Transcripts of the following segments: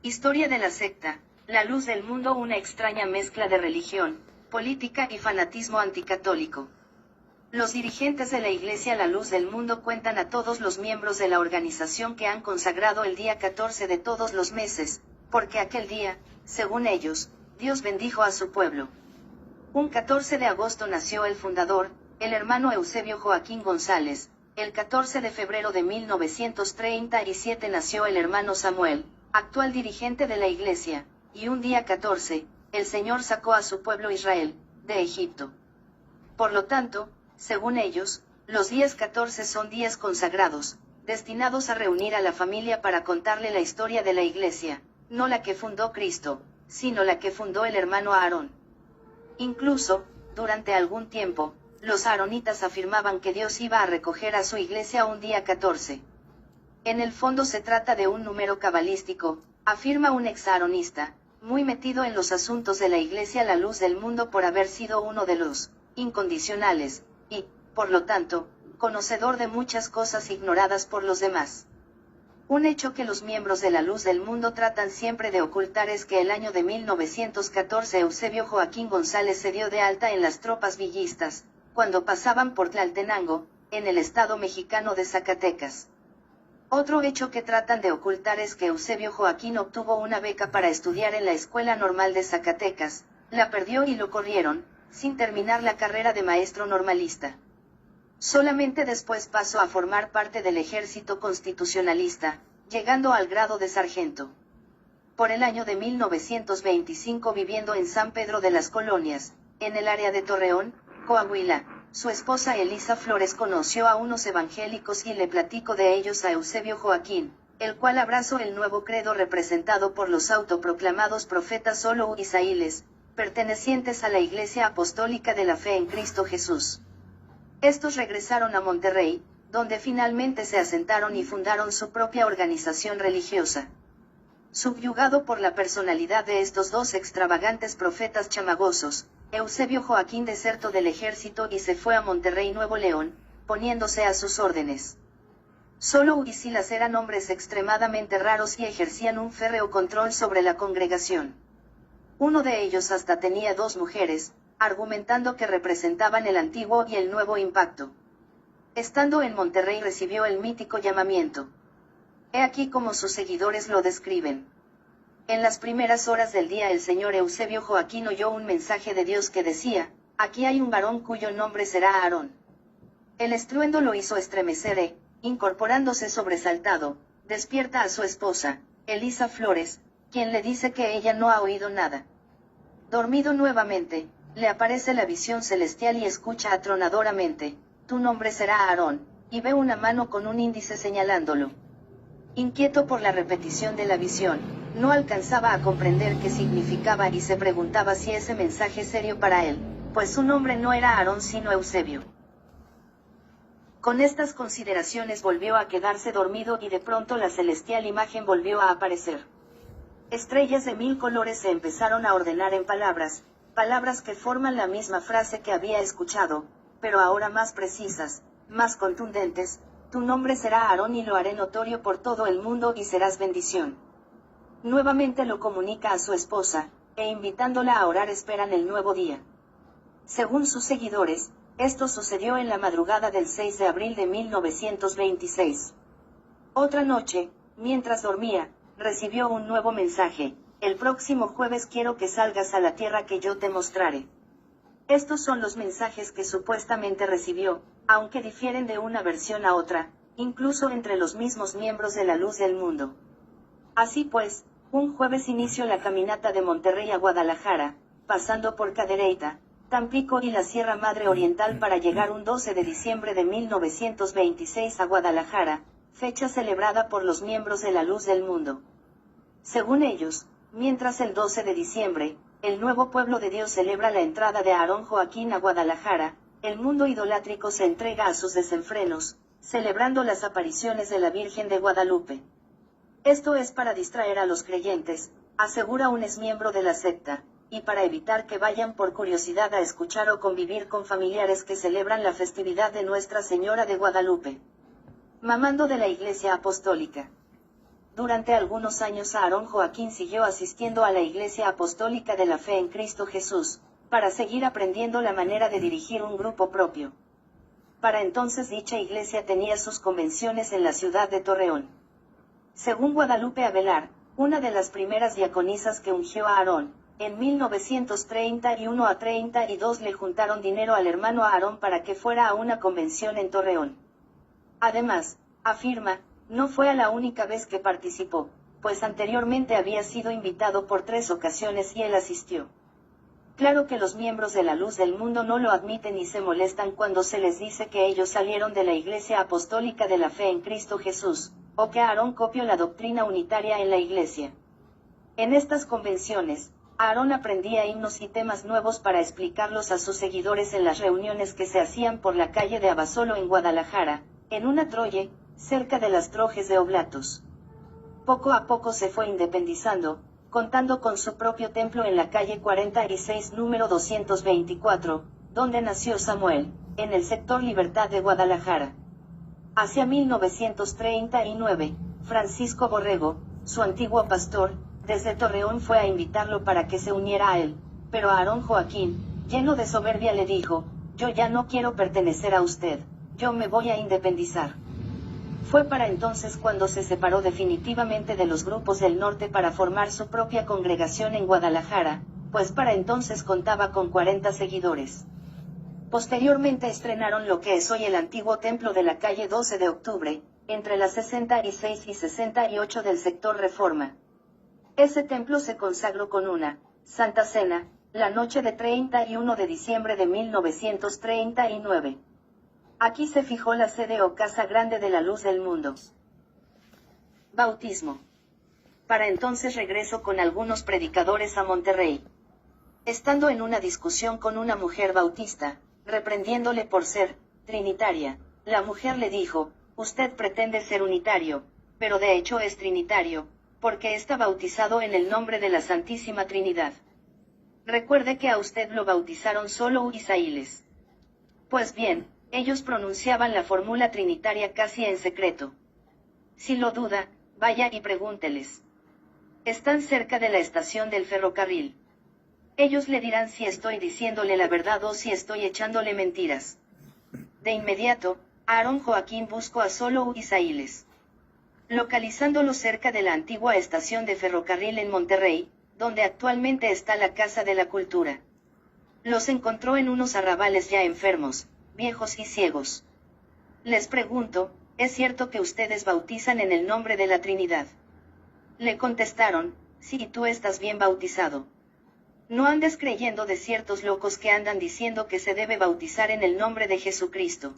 Historia de la secta, la luz del mundo, una extraña mezcla de religión, política y fanatismo anticatólico. Los dirigentes de la Iglesia La Luz del Mundo cuentan a todos los miembros de la organización que han consagrado el día 14 de todos los meses, porque aquel día, según ellos, Dios bendijo a su pueblo. Un 14 de agosto nació el fundador, el hermano Eusebio Joaquín González. El 14 de febrero de 1937 nació el hermano Samuel, actual dirigente de la Iglesia, y un día 14, el Señor sacó a su pueblo Israel, de Egipto. Por lo tanto, según ellos, los días 14 son días consagrados, destinados a reunir a la familia para contarle la historia de la Iglesia, no la que fundó Cristo, sino la que fundó el hermano Aarón. Incluso, durante algún tiempo, los aaronitas afirmaban que Dios iba a recoger a su iglesia un día 14. En el fondo se trata de un número cabalístico, afirma un ex-aaronista, muy metido en los asuntos de la Iglesia La Luz del Mundo por haber sido uno de los incondicionales, y, por lo tanto, conocedor de muchas cosas ignoradas por los demás. Un hecho que los miembros de la Luz del Mundo tratan siempre de ocultar es que el año de 1914 Eusebio Joaquín González se dio de alta en las tropas villistas, cuando pasaban por Tlaltenango, en el estado mexicano de Zacatecas. Otro hecho que tratan de ocultar es que Eusebio Joaquín obtuvo una beca para estudiar en la Escuela Normal de Zacatecas, la perdió y lo corrieron, sin terminar la carrera de maestro normalista. Solamente después pasó a formar parte del ejército constitucionalista, llegando al grado de sargento. Por el año de 1925 viviendo en San Pedro de las Colonias, en el área de Torreón, Coahuila, su esposa Elisa Flores conoció a unos evangélicos y le platicó de ellos a Eusebio Joaquín, el cual abrazó el nuevo credo representado por los autoproclamados profetas Solo y Sailes, pertenecientes a la Iglesia Apostólica de la Fe en Cristo Jesús. Estos regresaron a Monterrey, donde finalmente se asentaron y fundaron su propia organización religiosa. Subyugado por la personalidad de estos dos extravagantes profetas chamagosos, Eusebio Joaquín desertó del ejército y se fue a Monterrey, Nuevo León, poniéndose a sus órdenes. Solo y Silas eran hombres extremadamente raros y ejercían un férreo control sobre la congregación. Uno de ellos hasta tenía 2 mujeres, argumentando que representaban el antiguo y el nuevo impacto. Estando en Monterrey recibió el mítico llamamiento. He aquí como sus seguidores lo describen. En las primeras horas del día el señor Eusebio Joaquín oyó un mensaje de Dios que decía, aquí hay un varón cuyo nombre será Aarón. El estruendo lo hizo estremecer incorporándose sobresaltado, despierta a su esposa, Elisa Flores, quien le dice que ella no ha oído nada. Dormido nuevamente, le aparece la visión celestial y escucha atronadoramente, tu nombre será Aarón, y ve una mano con un índice señalándolo. Inquieto por la repetición de la visión, no alcanzaba a comprender qué significaba y se preguntaba si ese mensaje serio para él, pues su nombre no era Aarón sino Eusebio. Con estas consideraciones volvió a quedarse dormido y de pronto la celestial imagen volvió a aparecer. Estrellas de 1000 colores se empezaron a ordenar en palabras que forman la misma frase que había escuchado, pero ahora más precisas, más contundentes. Tu nombre será Aarón y lo haré notorio por todo el mundo y serás bendición. Nuevamente lo comunica a su esposa, e invitándola a orar esperan el nuevo día. Según sus seguidores, esto sucedió en la madrugada del 6 de abril de 1926. Otra noche, mientras dormía, recibió un nuevo mensaje, el próximo jueves quiero que salgas a la tierra que yo te mostraré. Estos son los mensajes que supuestamente recibió, aunque difieren de una versión a otra, incluso entre los mismos miembros de la Luz del Mundo. Así pues, un jueves inició la caminata de Monterrey a Guadalajara, pasando por Cadereyta, Tampico y la Sierra Madre Oriental para llegar un 12 de diciembre de 1926 a Guadalajara, fecha celebrada por los miembros de la Luz del Mundo. Según ellos, mientras el 12 de diciembre, el nuevo pueblo de Dios celebra la entrada de Aarón Joaquín a Guadalajara, el mundo idolátrico se entrega a sus desenfrenos, celebrando las apariciones de la Virgen de Guadalupe. Esto es para distraer a los creyentes, asegura un exmiembro de la secta, y para evitar que vayan por curiosidad a escuchar o convivir con familiares que celebran la festividad de Nuestra Señora de Guadalupe. Mamando de la Iglesia Apostólica. Durante algunos años Aarón Joaquín siguió asistiendo a la Iglesia Apostólica de la Fe en Cristo Jesús, para seguir aprendiendo la manera de dirigir un grupo propio. Para entonces dicha iglesia tenía sus convenciones en la ciudad de Torreón. Según Guadalupe Avelar, una de las primeras diaconisas que ungió a Aarón, en 1931 a 32 le juntaron dinero al hermano Aarón para que fuera a una convención en Torreón. Además, afirma, no fue a la única vez que participó, pues anteriormente había sido invitado por 3 ocasiones y él asistió. Claro que los miembros de la Luz del Mundo no lo admiten y se molestan cuando se les dice que ellos salieron de la Iglesia Apostólica de la Fe en Cristo Jesús, o que Aarón copió la doctrina unitaria en la Iglesia. En estas convenciones, Aarón aprendía himnos y temas nuevos para explicarlos a sus seguidores en las reuniones que se hacían por la calle de Abasolo en Guadalajara, en una troye, cerca de las Trojes de Oblatos. Poco a poco se fue independizando, contando con su propio templo en la calle 46 número 224, donde nació Samuel, en el sector Libertad de Guadalajara. Hacia 1939, Francisco Borrego, su antiguo pastor, desde Torreón fue a invitarlo para que se uniera a él, pero Aarón Joaquín, lleno de soberbia le dijo, yo ya no quiero pertenecer a usted, yo me voy a independizar. Fue para entonces cuando se separó definitivamente de los grupos del norte para formar su propia congregación en Guadalajara, pues para entonces contaba con 40 seguidores. Posteriormente estrenaron lo que es hoy el antiguo templo de la calle 12 de octubre, entre las 66 y 68 del sector Reforma. Ese templo se consagró con una Santa Cena, la noche de 31 de diciembre de 1939. Aquí se fijó la sede o Casa Grande de la Luz del Mundo. Bautismo. Para entonces regresó con algunos predicadores a Monterrey. Estando en una discusión con una mujer bautista, reprendiéndole por ser trinitaria, la mujer le dijo, usted pretende ser unitario, pero de hecho es trinitario, porque está bautizado en el nombre de la Santísima Trinidad. Recuerde que a usted lo bautizaron solo Israeles. Pues bien, ellos pronunciaban la fórmula trinitaria casi en secreto. Si lo duda, vaya y pregúnteles. Están cerca de la estación del ferrocarril. Ellos le dirán si estoy diciéndole la verdad o si estoy echándole mentiras. De inmediato, Aarón Joaquín buscó a solo Israeles. Localizándolo cerca de la antigua estación de ferrocarril en Monterrey, donde actualmente está la Casa de la Cultura. Los encontró en unos arrabales ya enfermos, viejos y ciegos. Les pregunto, ¿es cierto que ustedes bautizan en el nombre de la Trinidad? Le contestaron, sí, tú estás bien bautizado. No andes creyendo de ciertos locos que andan diciendo que se debe bautizar en el nombre de Jesucristo.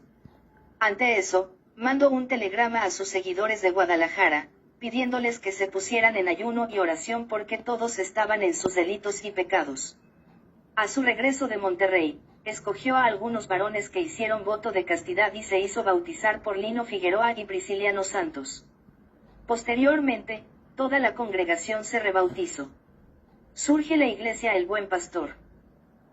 Ante eso, mandó un telegrama a sus seguidores de Guadalajara, pidiéndoles que se pusieran en ayuno y oración porque todos estaban en sus delitos y pecados. A su regreso de Monterrey, escogió a algunos varones que hicieron voto de castidad y se hizo bautizar por Lino Figueroa y Prisciliano Santos. Posteriormente, toda la congregación se rebautizó. Surge la Iglesia El Buen Pastor.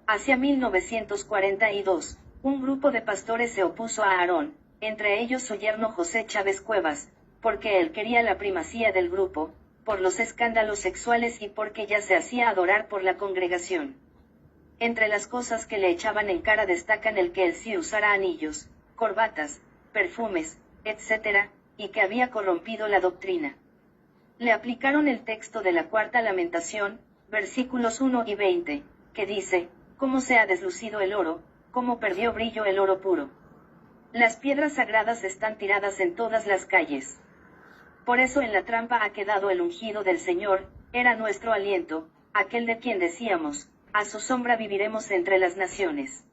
Hacia 1942, un grupo de pastores se opuso a Aarón, entre ellos su yerno José Chávez Cuevas, porque él quería la primacía del grupo, por los escándalos sexuales y porque ya se hacía adorar por la congregación. Entre las cosas que le echaban en cara destacan el que él sí usara anillos, corbatas, perfumes, etc., y que había corrompido la doctrina. Le aplicaron el texto de la Cuarta Lamentación, versículos 1 y 20, que dice, «Cómo se ha deslucido el oro, cómo perdió brillo el oro puro. Las piedras sagradas están tiradas en todas las calles. Por eso en la trampa ha quedado el ungido del Señor, era nuestro aliento, aquel de quien decíamos, a su sombra viviremos entre las naciones».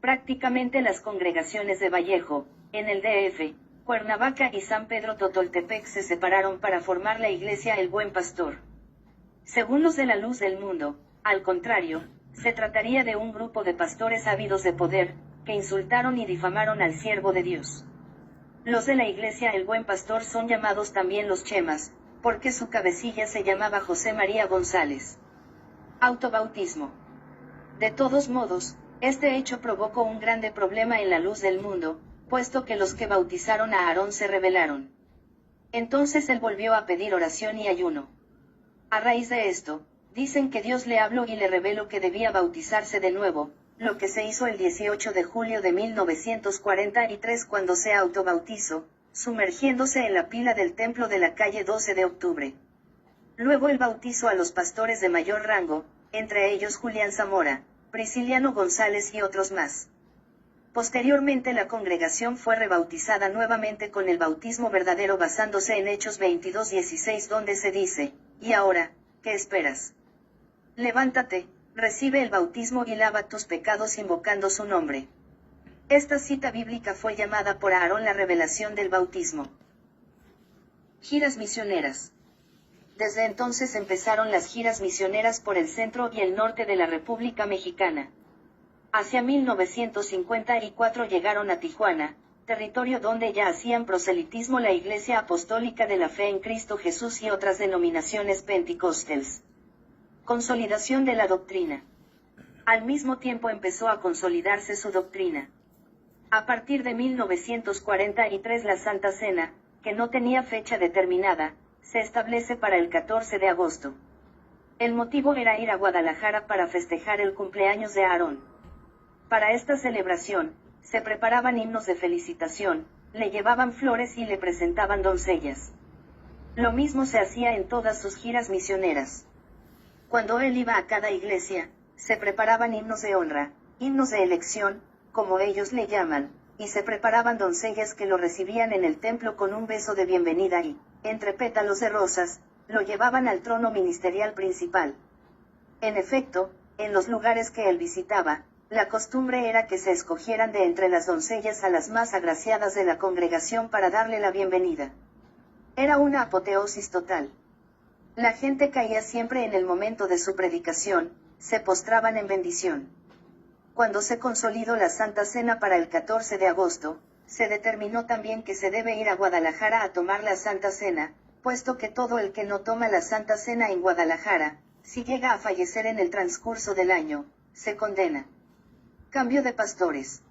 Prácticamente las congregaciones de Vallejo, en el DF, Cuernavaca y San Pedro Totoltepec se separaron para formar la Iglesia El Buen Pastor. Según los de la Luz del Mundo, al contrario, se trataría de un grupo de pastores ávidos de poder, que insultaron y difamaron al siervo de Dios. Los de la Iglesia El Buen Pastor son llamados también los Chemas, porque su cabecilla se llamaba José María González. Autobautismo. De todos modos, este hecho provocó un grande problema en la Luz del Mundo, puesto que los que bautizaron a Aarón se rebelaron. Entonces él volvió a pedir oración y ayuno. A raíz de esto, dicen que Dios le habló y le reveló que debía bautizarse de nuevo, lo que se hizo el 18 de julio de 1943 cuando se autobautizó, sumergiéndose en la pila del templo de la calle 12 de octubre. Luego el bautizo a los pastores de mayor rango, entre ellos Julián Zamora, Prisciliano González y otros más. Posteriormente la congregación fue rebautizada nuevamente con el bautismo verdadero basándose en Hechos 22:16 donde se dice, y ahora, ¿qué esperas? Levántate, recibe el bautismo y lava tus pecados invocando su nombre. Esta cita bíblica fue llamada por Aarón la revelación del bautismo. Giras misioneras. Desde entonces empezaron las giras misioneras por el centro y el norte de la República Mexicana. Hacia 1954 llegaron a Tijuana, territorio donde ya hacían proselitismo la Iglesia Apostólica de la Fe en Cristo Jesús y otras denominaciones pentecostales. Consolidación de la doctrina. Al mismo tiempo empezó a consolidarse su doctrina. A partir de 1943 la Santa Cena, que no tenía fecha determinada, se establece para el 14 de agosto. El motivo era ir a Guadalajara para festejar el cumpleaños de Aarón. Para esta celebración, se preparaban himnos de felicitación, le llevaban flores y le presentaban doncellas. Lo mismo se hacía en todas sus giras misioneras. Cuando él iba a cada iglesia, se preparaban himnos de honra, himnos de elección, como ellos le llaman, y se preparaban doncellas que lo recibían en el templo con un beso de bienvenida y, entre pétalos de rosas, lo llevaban al trono ministerial principal. En efecto, en los lugares que él visitaba, la costumbre era que se escogieran de entre las doncellas a las más agraciadas de la congregación para darle la bienvenida. Era una apoteosis total. La gente caía siempre en el momento de su predicación, se postraban en bendición. Cuando se consolidó la Santa Cena para el 14 de agosto, se determinó también que se debe ir a Guadalajara a tomar la Santa Cena, puesto que todo el que no toma la Santa Cena en Guadalajara, si llega a fallecer en el transcurso del año, se condena. Cambio de pastores.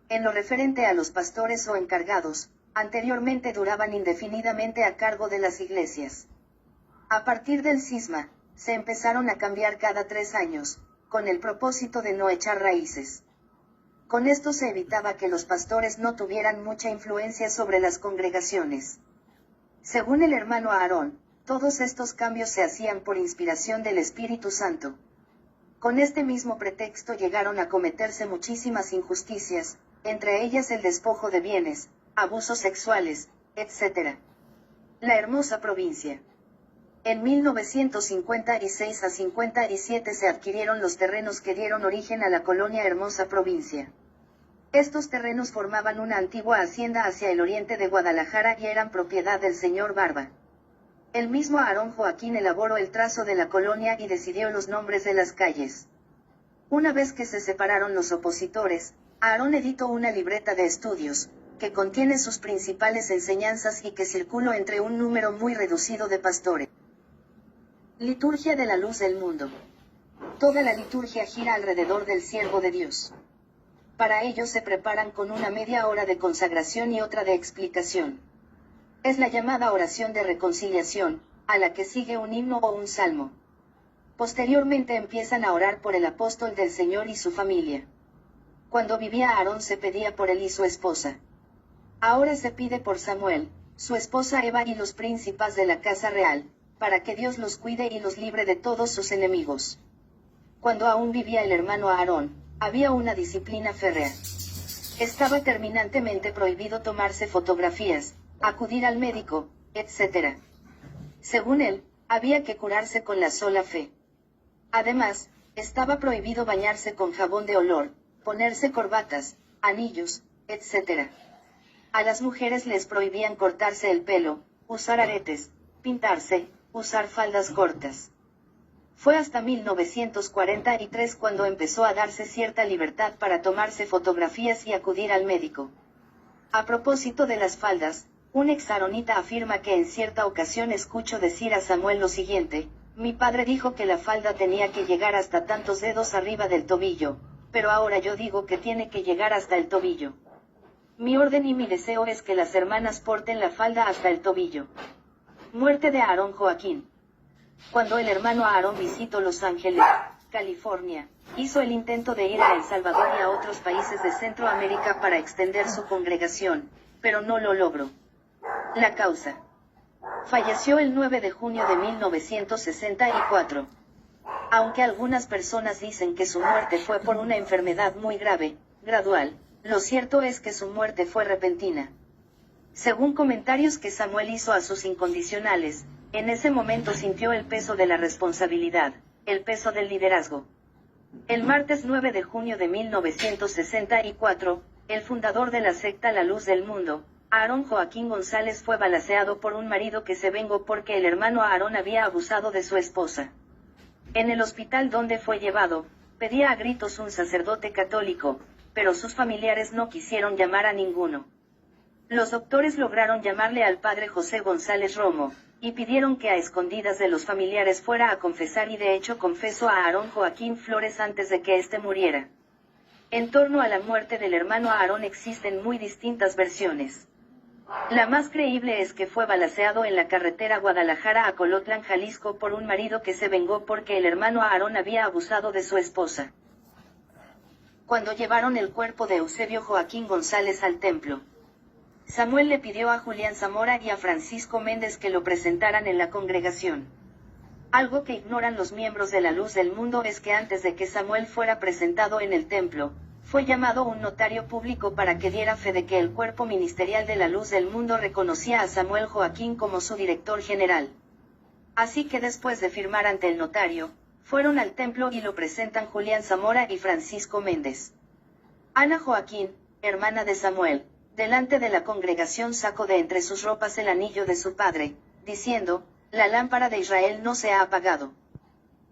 En lo referente a los pastores o encargados, anteriormente duraban indefinidamente a cargo de las iglesias. A partir del cisma, se empezaron a cambiar cada 3 años, con el propósito de no echar raíces. Con esto se evitaba que los pastores no tuvieran mucha influencia sobre las congregaciones. Según el hermano Aarón, todos estos cambios se hacían por inspiración del Espíritu Santo. Con este mismo pretexto llegaron a cometerse muchísimas injusticias, entre ellas el despojo de bienes, abusos sexuales, etc. La hermosa provincia. En 1956 a 57 se adquirieron los terrenos que dieron origen a la colonia Hermosa Provincia. Estos terrenos formaban una antigua hacienda hacia el oriente de Guadalajara y eran propiedad del señor Barba. El mismo Aarón Joaquín elaboró el trazo de la colonia y decidió los nombres de las calles. Una vez que se separaron los opositores, Aarón editó una libreta de estudios, que contiene sus principales enseñanzas y que circuló entre un número muy reducido de pastores. Liturgia de la luz del mundo. Toda la liturgia gira alrededor del siervo de Dios. Para ello se preparan con una media hora de consagración y otra de explicación. Es la llamada oración de reconciliación, a la que sigue un himno o un salmo. Posteriormente empiezan a orar por el apóstol del Señor y su familia. Cuando vivía Aarón se pedía por él y su esposa. Ahora se pide por Samuel, su esposa Eva y los príncipes de la casa real, para que Dios los cuide y los libre de todos sus enemigos. Cuando aún vivía el hermano Aarón, había una disciplina férrea. Estaba terminantemente prohibido tomarse fotografías, acudir al médico, etc. Según él, había que curarse con la sola fe. Además, estaba prohibido bañarse con jabón de olor, ponerse corbatas, anillos, etc. A las mujeres les prohibían cortarse el pelo, usar aretes, pintarse, usar faldas cortas. Fue hasta 1943 cuando empezó a darse cierta libertad para tomarse fotografías y acudir al médico. A propósito de las faldas, un exaronita afirma que en cierta ocasión escuchó decir a Samuel lo siguiente: mi padre dijo que la falda tenía que llegar hasta tantos dedos arriba del tobillo, pero ahora yo digo que tiene que llegar hasta el tobillo. Mi orden y mi deseo es que las hermanas porten la falda hasta el tobillo. Muerte de Aarón Joaquín. Cuando el hermano Aarón visitó Los Ángeles, California, hizo el intento de ir a El Salvador y a otros países de Centroamérica para extender su congregación, pero no lo logró. La causa. Falleció el 9 de junio de 1964. Aunque algunas personas dicen que su muerte fue por una enfermedad muy grave, gradual, lo cierto es que su muerte fue repentina. Según comentarios que Samuel hizo a sus incondicionales, en ese momento sintió el peso de la responsabilidad, el peso del liderazgo. El martes 9 de junio de 1964, el fundador de la secta La Luz del Mundo, Aarón Joaquín González, fue balaceado por un marido que se vengó porque el hermano Aarón había abusado de su esposa. En el hospital donde fue llevado, pedía a gritos un sacerdote católico, pero sus familiares no quisieron llamar a ninguno. Los doctores lograron llamarle al padre José González Romo, y pidieron que a escondidas de los familiares fuera a confesar, y de hecho confesó a Aarón Joaquín Flores antes de que éste muriera. En torno a la muerte del hermano Aarón existen muy distintas versiones. La más creíble es que fue balaceado en la carretera Guadalajara a Colotlán, Jalisco, por un marido que se vengó porque el hermano Aarón había abusado de su esposa. Cuando llevaron el cuerpo de Eusebio Joaquín González al templo, Samuel le pidió a Julián Zamora y a Francisco Méndez que lo presentaran en la congregación. Algo que ignoran los miembros de La Luz del Mundo es que antes de que Samuel fuera presentado en el templo, fue llamado un notario público para que diera fe de que el cuerpo ministerial de La Luz del Mundo reconocía a Samuel Joaquín como su director general. Así que después de firmar ante el notario, fueron al templo y lo presentan Julián Zamora y Francisco Méndez. Ana Joaquín, hermana de Samuel, delante de la congregación sacó de entre sus ropas el anillo de su padre, diciendo: «La lámpara de Israel no se ha apagado.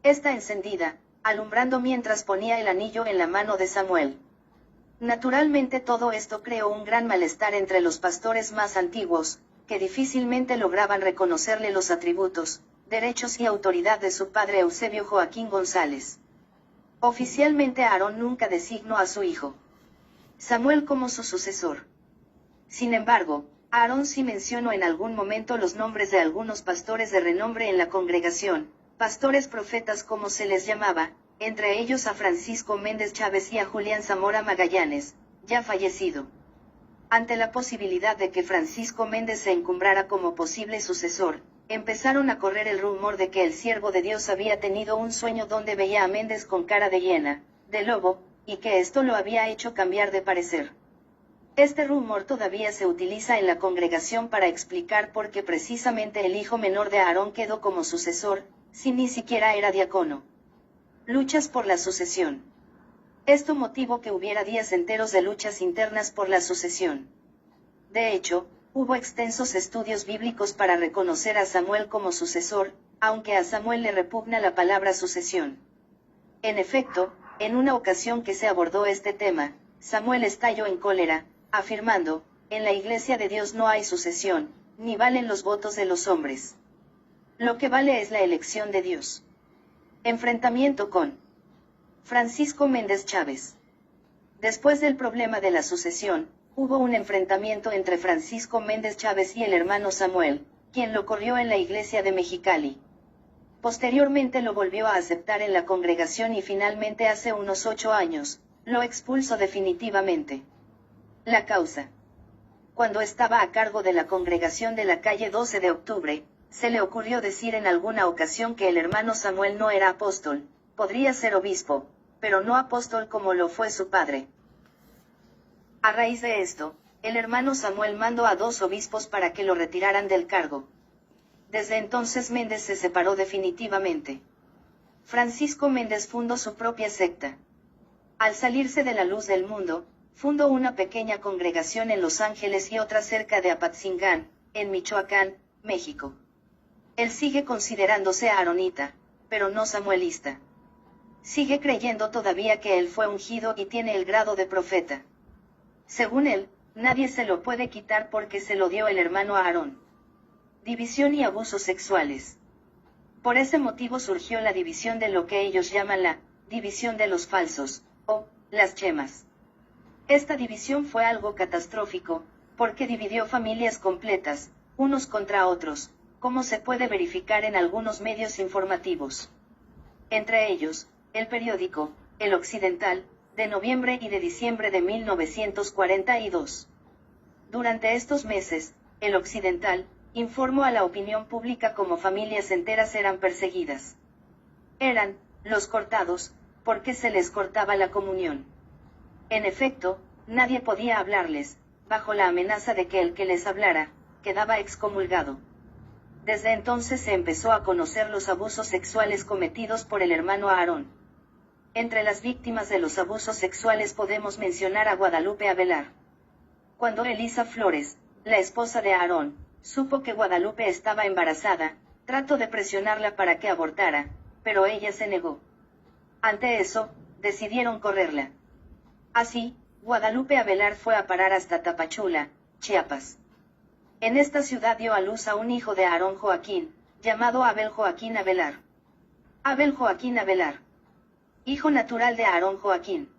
Está encendida», alumbrando mientras ponía el anillo en la mano de Samuel. Naturalmente todo esto creó un gran malestar entre los pastores más antiguos, que difícilmente lograban reconocerle los atributos, derechos y autoridad de su padre Eusebio Joaquín González. Oficialmente Aarón nunca designó a su hijo Samuel como su sucesor. Sin embargo, Aarón sí mencionó en algún momento los nombres de algunos pastores de renombre en la congregación, pastores profetas como se les llamaba, entre ellos a Francisco Méndez Chávez y a Julián Zamora Magallanes, ya fallecido. Ante la posibilidad de que Francisco Méndez se encumbrara como posible sucesor, empezaron a correr el rumor de que el siervo de Dios había tenido un sueño donde veía a Méndez con cara de hiena, de lobo, y que esto lo había hecho cambiar de parecer. Este rumor todavía se utiliza en la congregación para explicar por qué precisamente el hijo menor de Aarón quedó como sucesor, si ni siquiera era diácono. Luchas por la sucesión. Esto motivó que hubiera días enteros de luchas internas por la sucesión. De hecho, hubo extensos estudios bíblicos para reconocer a Samuel como sucesor, aunque a Samuel le repugna la palabra sucesión. En efecto, en una ocasión que se abordó este tema, Samuel estalló en cólera, afirmando: «En la Iglesia de Dios no hay sucesión, ni valen los votos de los hombres. Lo que vale es la elección de Dios». Enfrentamiento con Francisco Méndez Chávez. Después del problema de la sucesión, hubo un enfrentamiento entre Francisco Méndez Chávez y el hermano Samuel, quien lo corrió en la iglesia de Mexicali. Posteriormente lo volvió a aceptar en la congregación y finalmente hace unos 8 años, lo expulsó definitivamente. La causa. Cuando estaba a cargo de la congregación de la calle 12 de octubre, se le ocurrió decir en alguna ocasión que el hermano Samuel no era apóstol, podría ser obispo, pero no apóstol como lo fue su padre. A raíz de esto, el hermano Samuel mandó a 2 obispos para que lo retiraran del cargo. Desde entonces Méndez se separó definitivamente. Francisco Méndez fundó su propia secta. Al salirse de La Luz del Mundo, fundó una pequeña congregación en Los Ángeles y otra cerca de Apatzingán, en Michoacán, México. Él sigue considerándose aaronita, pero no samuelista. Sigue creyendo todavía que él fue ungido y tiene el grado de profeta. Según él, nadie se lo puede quitar porque se lo dio el hermano Aarón. División y abusos sexuales. Por ese motivo surgió la división de lo que ellos llaman la división de los falsos, o las chemas. Esta división fue algo catastrófico, porque dividió familias completas, unos contra otros, como se puede verificar en algunos medios informativos. Entre ellos, el periódico, El Occidental, de noviembre y de diciembre de 1942. Durante estos meses, El Occidental informó a la opinión pública cómo familias enteras eran perseguidas. Eran los cortados, porque se les cortaba la comunión. En efecto, nadie podía hablarles, bajo la amenaza de que el que les hablara, quedaba excomulgado. Desde entonces se empezó a conocer los abusos sexuales cometidos por el hermano Aarón. Entre las víctimas de los abusos sexuales podemos mencionar a Guadalupe Avelar. Cuando Elisa Flores, la esposa de Aarón, supo que Guadalupe estaba embarazada, trató de presionarla para que abortara, pero ella se negó. Ante eso, decidieron correrla. Así, Guadalupe Avelar fue a parar hasta Tapachula, Chiapas. En esta ciudad dio a luz a un hijo de Aarón Joaquín, llamado Abel Joaquín Avelar. Abel Joaquín Avelar. Hijo natural de Aarón Joaquín.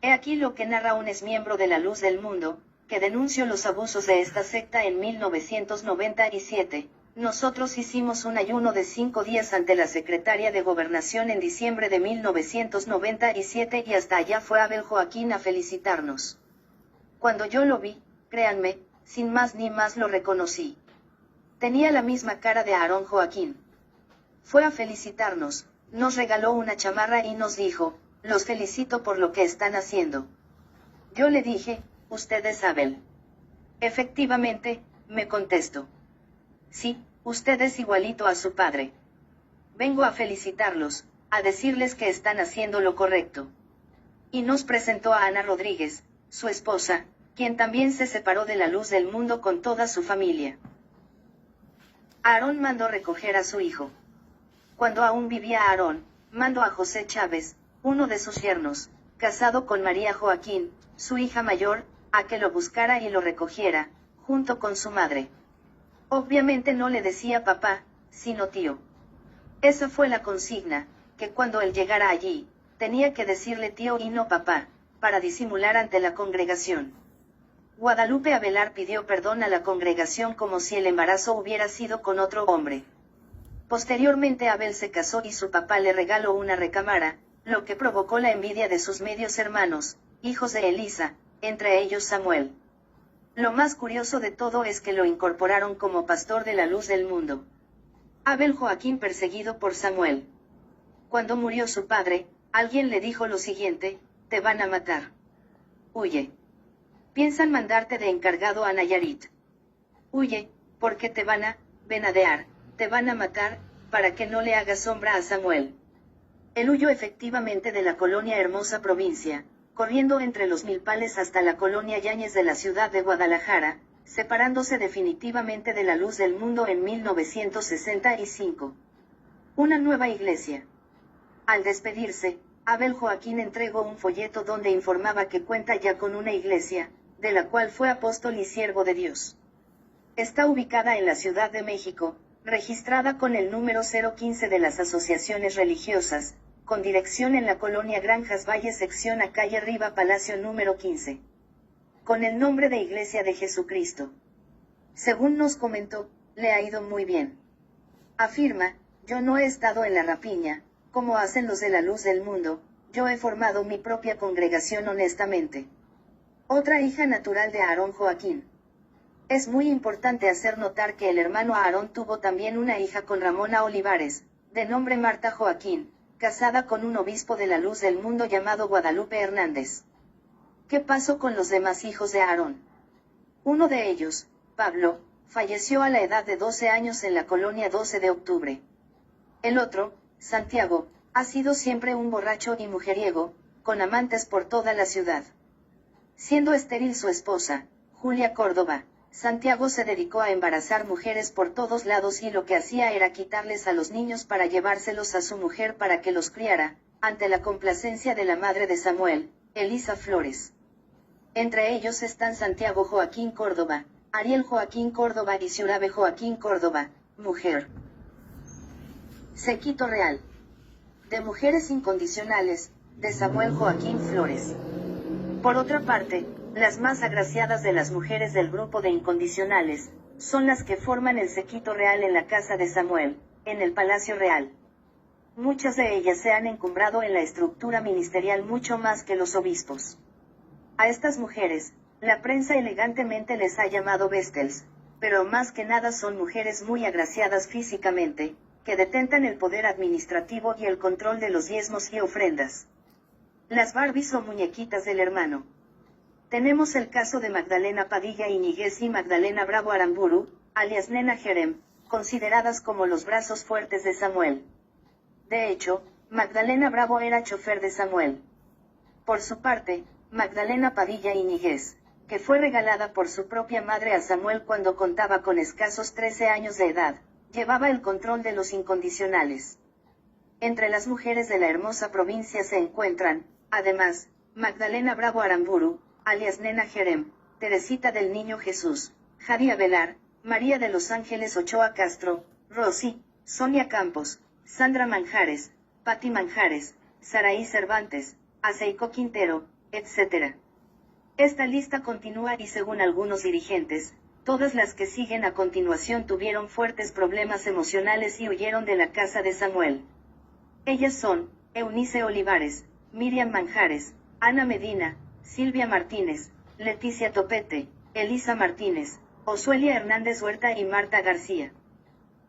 He aquí lo que narra un exmiembro de la Luz del Mundo, que denunció los abusos de esta secta en 1997. Nosotros hicimos un ayuno de 5 días ante la secretaria de Gobernación en diciembre de 1997 y hasta allá fue Abel Joaquín a felicitarnos. Cuando yo lo vi, créanme, sin más ni más lo reconocí. Tenía la misma cara de Aarón Joaquín. Fue a felicitarnos, nos regaló una chamarra y nos dijo, los felicito por lo que están haciendo. Yo le dije, usted es Abel. Efectivamente, me contestó. Sí, usted es igualito a su padre. Vengo a felicitarlos, a decirles que están haciendo lo correcto. Y nos presentó a Ana Rodríguez, su esposa, quien también se separó de la Luz del Mundo con toda su familia. Aarón mandó recoger a su hijo. Cuando aún vivía Aarón, mandó a José Chávez, uno de sus yernos, casado con María Joaquín, su hija mayor, a que lo buscara y lo recogiera, junto con su madre. Obviamente no le decía papá, sino tío. Esa fue la consigna, que cuando él llegara allí, tenía que decirle tío y no papá, para disimular ante la congregación. Guadalupe Avelar pidió perdón a la congregación como si el embarazo hubiera sido con otro hombre. Posteriormente Abel se casó y su papá le regaló una recámara, lo que provocó la envidia de sus medios hermanos, hijos de Elisa, entre ellos Samuel. Lo más curioso de todo es que lo incorporaron como pastor de la Luz del Mundo. Abel Joaquín perseguido por Samuel. Cuando murió su padre, alguien le dijo lo siguiente, te van a matar. Huye. Piensan mandarte de encargado a Nayarit. Huye, porque te van a venadear, te van a matar, para que no le hagas sombra a Samuel. Él huyó efectivamente de la colonia Hermosa Provincia, corriendo entre los milpales hasta la colonia Yáñez de la ciudad de Guadalajara, separándose definitivamente de la Luz del Mundo en 1965. Una nueva iglesia. Al despedirse, Abel Joaquín entregó un folleto donde informaba que cuenta ya con una iglesia, de la cual fue apóstol y siervo de Dios. Está ubicada en la Ciudad de México, registrada con el número 015 de las asociaciones religiosas, con dirección en la colonia Granjas Valle sección a calle Riva Palacio número 15. Con el nombre de Iglesia de Jesucristo. Según nos comentó, le ha ido muy bien. Afirma, yo no he estado en la rapiña, como hacen los de la Luz del Mundo, yo he formado mi propia congregación honestamente. Otra hija natural de Aarón Joaquín. Es muy importante hacer notar que el hermano Aarón tuvo también una hija con Ramona Olivares, de nombre Marta Joaquín, casada con un obispo de la Luz del Mundo llamado Guadalupe Hernández. ¿Qué pasó con los demás hijos de Aarón? Uno de ellos, Pablo, falleció a la edad de 12 años en la colonia 12 de octubre. El otro, Santiago, ha sido siempre un borracho y mujeriego, con amantes por toda la ciudad. Siendo estéril su esposa, Julia Córdoba, Santiago se dedicó a embarazar mujeres por todos lados y lo que hacía era quitarles a los niños para llevárselos a su mujer para que los criara, ante la complacencia de la madre de Samuel, Elisa Flores. Entre ellos están Santiago Joaquín Córdoba, Ariel Joaquín Córdoba y Ciurabe Joaquín Córdoba, mujer. Séquito Real. De Mujeres Incondicionales, de Samuel Joaquín Flores. Por otra parte, las más agraciadas de las mujeres del grupo de incondicionales, son las que forman el séquito real en la casa de Samuel, en el palacio real. Muchas de ellas se han encumbrado en la estructura ministerial mucho más que los obispos. A estas mujeres, la prensa elegantemente les ha llamado Vestels, pero más que nada son mujeres muy agraciadas físicamente, que detentan el poder administrativo y el control de los diezmos y ofrendas. Las Barbies o muñequitas del hermano. Tenemos el caso de Magdalena Padilla Iñiguez y Magdalena Bravo Aramburu, alias Nena Jerem, consideradas como los brazos fuertes de Samuel. De hecho, Magdalena Bravo era chofer de Samuel. Por su parte, Magdalena Padilla Iñiguez, que fue regalada por su propia madre a Samuel cuando contaba con escasos 13 años de edad, llevaba el control de los incondicionales. Entre las mujeres de la hermosa provincia se encuentran, además, Magdalena Bravo Aramburu, alias Nena Jerem, Teresita del Niño Jesús, Jadia Velar, María de los Ángeles Ochoa Castro, Rosy, Sonia Campos, Sandra Manjares, Patti Manjares, Saraí Cervantes, Aceico Quintero, etc. Esta lista continúa y según algunos dirigentes, todas las que siguen a continuación tuvieron fuertes problemas emocionales y huyeron de la casa de Samuel. Ellas son, Eunice Olivares, Miriam Manjares, Ana Medina, Silvia Martínez, Leticia Topete, Elisa Martínez, Osuelia Hernández Huerta y Marta García.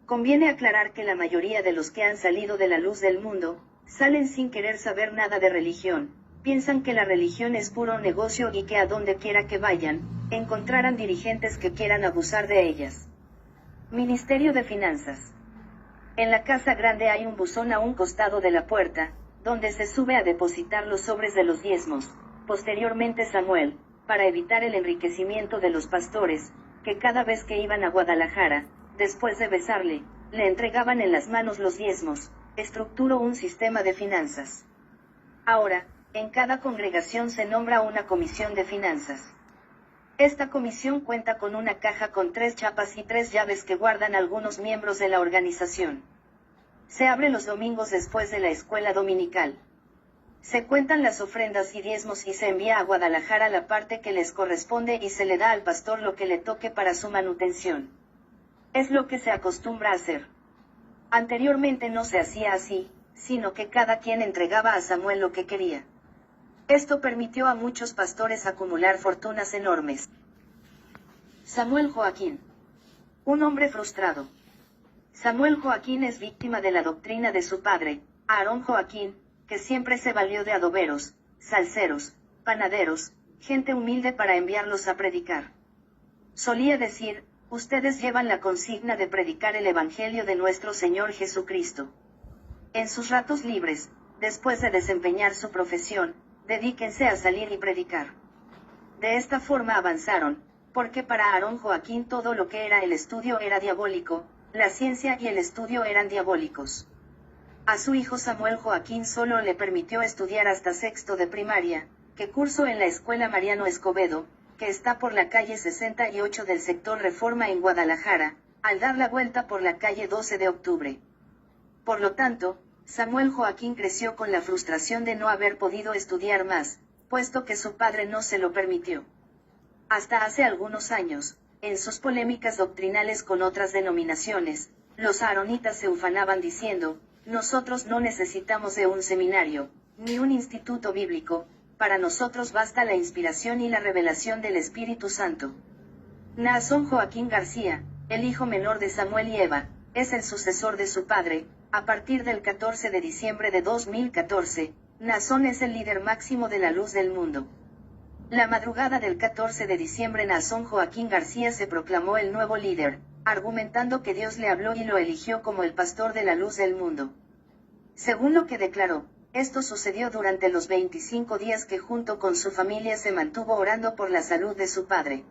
Conviene aclarar que la mayoría de los que han salido de la luz del mundo, salen sin querer saber nada de religión, piensan que la religión es puro negocio y que a donde quiera que vayan, encontrarán dirigentes que quieran abusar de ellas. Ministerio de Finanzas. En la Casa Grande hay un buzón a un costado de la puerta, donde se sube a depositar los sobres de los diezmos. Posteriormente Samuel, para evitar el enriquecimiento de los pastores, que cada vez que iban a Guadalajara, después de besarle, le entregaban en las manos los diezmos, estructuró un sistema de finanzas. Ahora, en cada congregación se nombra una comisión de finanzas. Esta comisión cuenta con una caja con 3 chapas y 3 llaves que guardan algunos miembros de la organización. Se abre los domingos después de la escuela dominical. Se cuentan las ofrendas y diezmos y se envía a Guadalajara la parte que les corresponde y se le da al pastor lo que le toque para su manutención. Es lo que se acostumbra a hacer. Anteriormente no se hacía así, sino que cada quien entregaba a Samuel lo que quería. Esto permitió a muchos pastores acumular fortunas enormes. Samuel Joaquín. Un hombre frustrado. Samuel Joaquín es víctima de la doctrina de su padre, Aarón Joaquín, que siempre se valió de adoberos, salseros, panaderos, gente humilde para enviarlos a predicar. Solía decir, ustedes llevan la consigna de predicar el Evangelio de nuestro Señor Jesucristo. En sus ratos libres, después de desempeñar su profesión, dedíquense a salir y predicar. De esta forma avanzaron, porque para Aarón Joaquín todo lo que era el estudio era diabólico, la ciencia y el estudio eran diabólicos. A su hijo Samuel Joaquín solo le permitió estudiar hasta sexto de primaria, que cursó en la Escuela Mariano Escobedo, que está por la calle 68 del sector Reforma en Guadalajara, al dar la vuelta por la calle 12 de octubre. Por lo tanto, Samuel Joaquín creció con la frustración de no haber podido estudiar más, puesto que su padre no se lo permitió. Hasta hace algunos años, en sus polémicas doctrinales con otras denominaciones, los aaronitas se ufanaban diciendo, nosotros no necesitamos de un seminario, ni un instituto bíblico, para nosotros basta la inspiración y la revelación del Espíritu Santo. Naasón Joaquín García, el hijo menor de Samuel y Eva, es el sucesor de su padre. A partir del 14 de diciembre de 2014, Naasón es el líder máximo de la luz del mundo. La madrugada del 14 de diciembre Naasón Joaquín García se proclamó el nuevo líder, argumentando que Dios le habló y lo eligió como el pastor de la luz del mundo. Según lo que declaró, esto sucedió durante los 25 días que junto con su familia se mantuvo orando por la salud de su padre.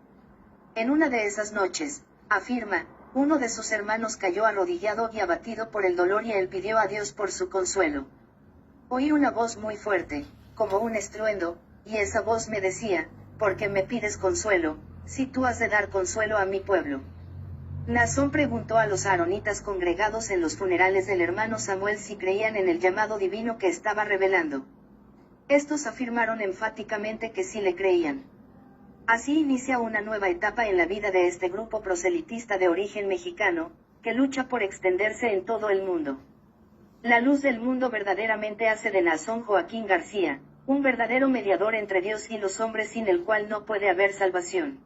En una de esas noches, afirma, uno de sus hermanos cayó arrodillado y abatido por el dolor y él pidió a Dios por su consuelo. Oí una voz muy fuerte, como un estruendo, y esa voz me decía, ¿por qué me pides consuelo, si tú has de dar consuelo a mi pueblo? Naasón preguntó a los aaronitas congregados en los funerales del hermano Samuel si creían en el llamado divino que estaba revelando. Estos afirmaron enfáticamente que sí le creían. Así inicia una nueva etapa en la vida de este grupo proselitista de origen mexicano, que lucha por extenderse en todo el mundo. La luz del mundo verdaderamente hace de Naasón Joaquín García, un verdadero mediador entre Dios y los hombres sin el cual no puede haber salvación.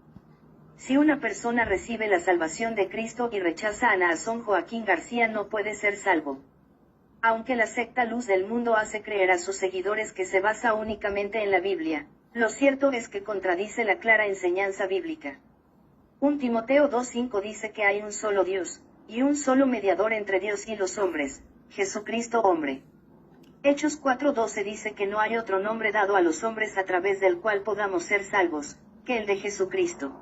Si una persona recibe la salvación de Cristo y rechaza a Naasón Joaquín García no puede ser salvo. Aunque la secta Luz del Mundo hace creer a sus seguidores que se basa únicamente en la Biblia, lo cierto es que contradice la clara enseñanza bíblica. 1 Timoteo 2:5 dice que hay un solo Dios, y un solo mediador entre Dios y los hombres, Jesucristo hombre. Hechos 4:12 dice que no hay otro nombre dado a los hombres a través del cual podamos ser salvos, que el de Jesucristo.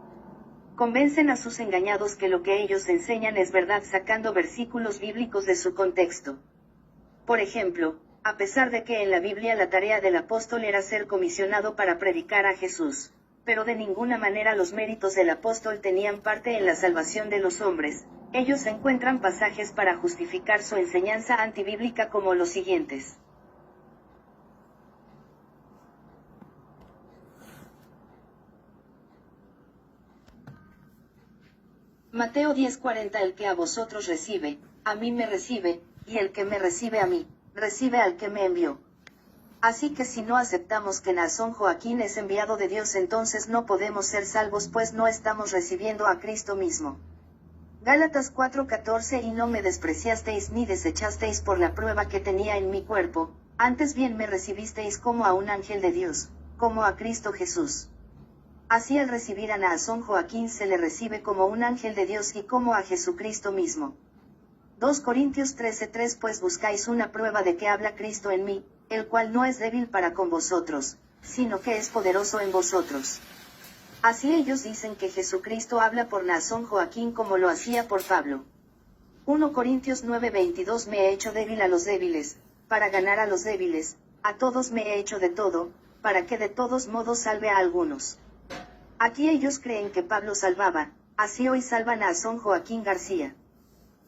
Convencen a sus engañados que lo que ellos enseñan es verdad sacando versículos bíblicos de su contexto. Por ejemplo, a pesar de que en la Biblia la tarea del apóstol era ser comisionado para predicar a Jesús, pero de ninguna manera los méritos del apóstol tenían parte en la salvación de los hombres, ellos encuentran pasajes para justificar su enseñanza antibíblica como los siguientes. Mateo 10:40 El que a vosotros recibe, a mí me recibe, y el que me recibe a mí, recibe al que me envió. Así que si no aceptamos que Naasón Joaquín es enviado de Dios entonces no podemos ser salvos pues no estamos recibiendo a Cristo mismo. Gálatas 4:14 Y no me despreciasteis ni desechasteis por la prueba que tenía en mi cuerpo, antes bien me recibisteis como a un ángel de Dios, como a Cristo Jesús. Así al recibir a Naasón Joaquín se le recibe como un ángel de Dios y como a Jesucristo mismo. 2 Corintios 13:3 Pues buscáis una prueba de que habla Cristo en mí, el cual no es débil para con vosotros, sino que es poderoso en vosotros. Así ellos dicen que Jesucristo habla por Naasón Joaquín como lo hacía por Pablo. 1 Corintios 9:22 Me he hecho débil a los débiles, para ganar a los débiles, a todos me he hecho de todo, para que de todos modos salve a algunos. Aquí ellos creen que Pablo salvaba, así hoy salva Naasón Joaquín García.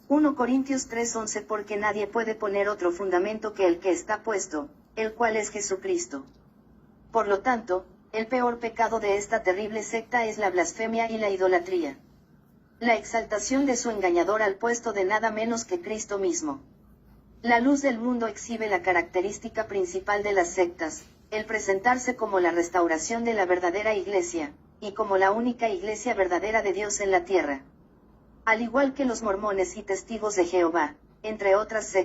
1 Corintios 3:11 Porque nadie puede poner otro fundamento que el que está puesto, el cual es Jesucristo. Por lo tanto, el peor pecado de esta terrible secta es la blasfemia y la idolatría. La exaltación de su engañador al puesto de nada menos que Cristo mismo. La luz del mundo exhibe la característica principal de las sectas, el presentarse como la restauración de la verdadera iglesia, y como la única iglesia verdadera de Dios en la tierra. Al igual que los mormones y testigos de Jehová, entre otras sectas.